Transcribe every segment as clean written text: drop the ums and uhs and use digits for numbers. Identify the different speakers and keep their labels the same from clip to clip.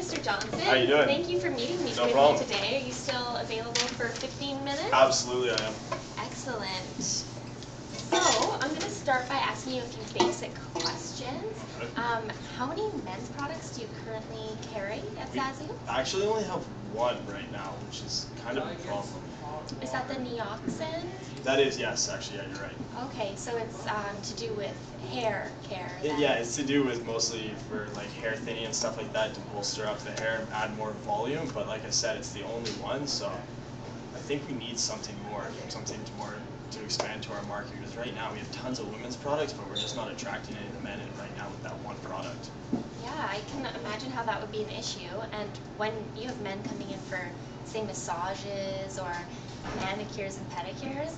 Speaker 1: Mr. Johnson.
Speaker 2: How you doing?
Speaker 1: Thank you for meeting me with me today. Are you still available for 15 minutes?
Speaker 2: Absolutely, I am.
Speaker 1: Excellent. So, I'm going to start by asking you a few basic questions.
Speaker 2: Okay.
Speaker 1: How many men's products do you currently carry at Zazu?
Speaker 2: I actually only have one right now, which is kind of a problem.
Speaker 1: Is that the Neoxin?
Speaker 2: That is, yes, actually, yeah, you're right.
Speaker 1: Okay, so it's to do with hair care.
Speaker 2: Yeah, it's to do with mostly for like hair thinning and stuff like that to bolster up the hair and add more volume. But like I said, it's the only one, so I think we need something more to expand to our market. Because right now we have tons of women's products, but we're just not attracting any of the men in right now with that one product.
Speaker 1: Yeah, I can imagine how that would be an issue. And when you have men coming in for, say, massages or manicures and pedicures,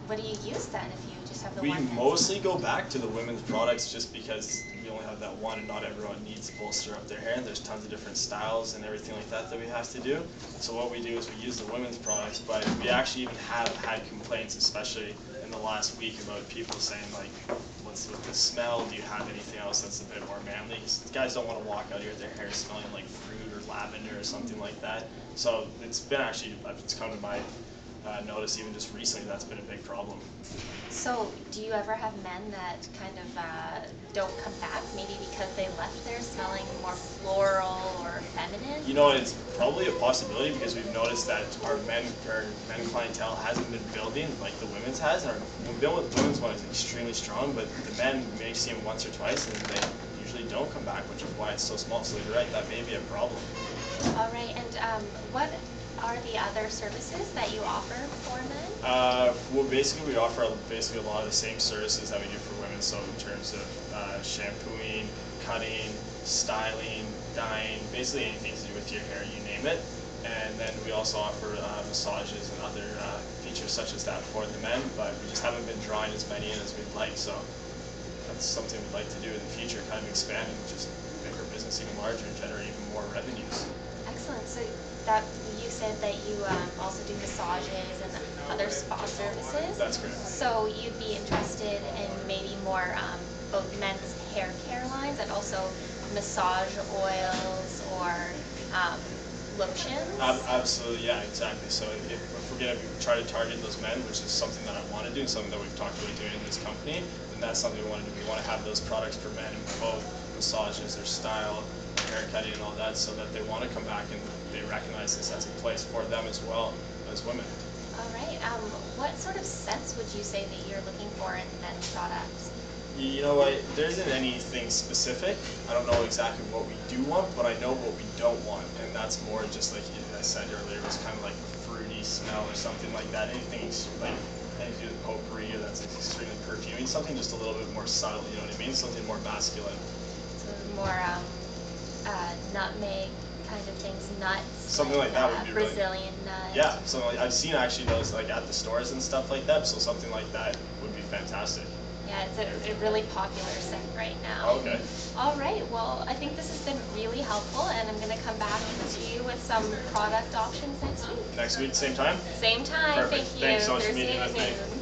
Speaker 1: what do you use then if you just have the one?
Speaker 2: We mostly go back to the women's products just because we only have that one and not everyone needs to bolster up their hair, and there's tons of different styles and everything like that we have to do. So what we do is we use the women's products, but we actually even have had complaints, especially in the last week, about people saying like, what's with the smell, do you have anything else that's a bit more manly? Guys don't want to walk out here with their hair smelling like fruit or lavender or something like that. So it's come to my notice even just recently that's been a big problem.
Speaker 1: So do you ever have men that kind of don't come back, maybe because they left there smelling more floral or feminine?
Speaker 2: You know, it's probably a possibility because we've noticed that our men clientele hasn't been building like the women's has. Our women's one is extremely strong, but the men may see them once or twice and they usually don't come back, which is why it's so small. So you're right, that may be a problem.
Speaker 1: All right, and what are the other services that you offer for men?
Speaker 2: Well, basically we offer a lot of the same services that we do for women. So in terms of shampooing, cutting, styling, dyeing, basically anything to do with your hair, you name it. And then we also offer massages and other features such as that for the men, but we just haven't been drawing as many in as we'd like. So that's something we'd like to do in the future, kind of expand and just make our business even larger and generate even more revenues.
Speaker 1: Excellent. So that you said that you also do massages and other spa services.
Speaker 2: That's correct.
Speaker 1: So you'd be interested in maybe more both men's hair care lines and also massage oils or lotions?
Speaker 2: Absolutely, yeah, exactly. So if we're going to try to target those men, which is something that I want to do, something that we've talked about doing in this company, then that's something we want to do. We want to have those products for men in both massages, their style, haircutting and all that, so that they want to come back and they recognize this as a place for them as well as women.
Speaker 1: All right. What sort of scents would you say that you're looking for in men's products?
Speaker 2: You know what, there isn't anything specific. I don't know exactly what we do want, but I know what we don't want, and that's more just like I said earlier, it was kind of like a fruity smell or something like that. Anything like anything with potpourri or that's extremely perfuming, something just a little bit more subtle, you know what I mean? Something more masculine.
Speaker 1: So more nutmeg kind of things, nuts.
Speaker 2: Something like that would be
Speaker 1: Brazilian nuts.
Speaker 2: Yeah, so I've seen actually those like at the stores and stuff like that. So something like that would be fantastic.
Speaker 1: Yeah, it's a really popular scent right now.
Speaker 2: Okay.
Speaker 1: All right. Well, I think this has been really helpful, and I'm going to come back to you with some product options next week.
Speaker 2: Next week, same time?
Speaker 1: Same time.
Speaker 2: Perfect.
Speaker 1: Thank you.
Speaker 2: Thanks so much for
Speaker 1: Thursday
Speaker 2: meeting with me.
Speaker 1: at noon.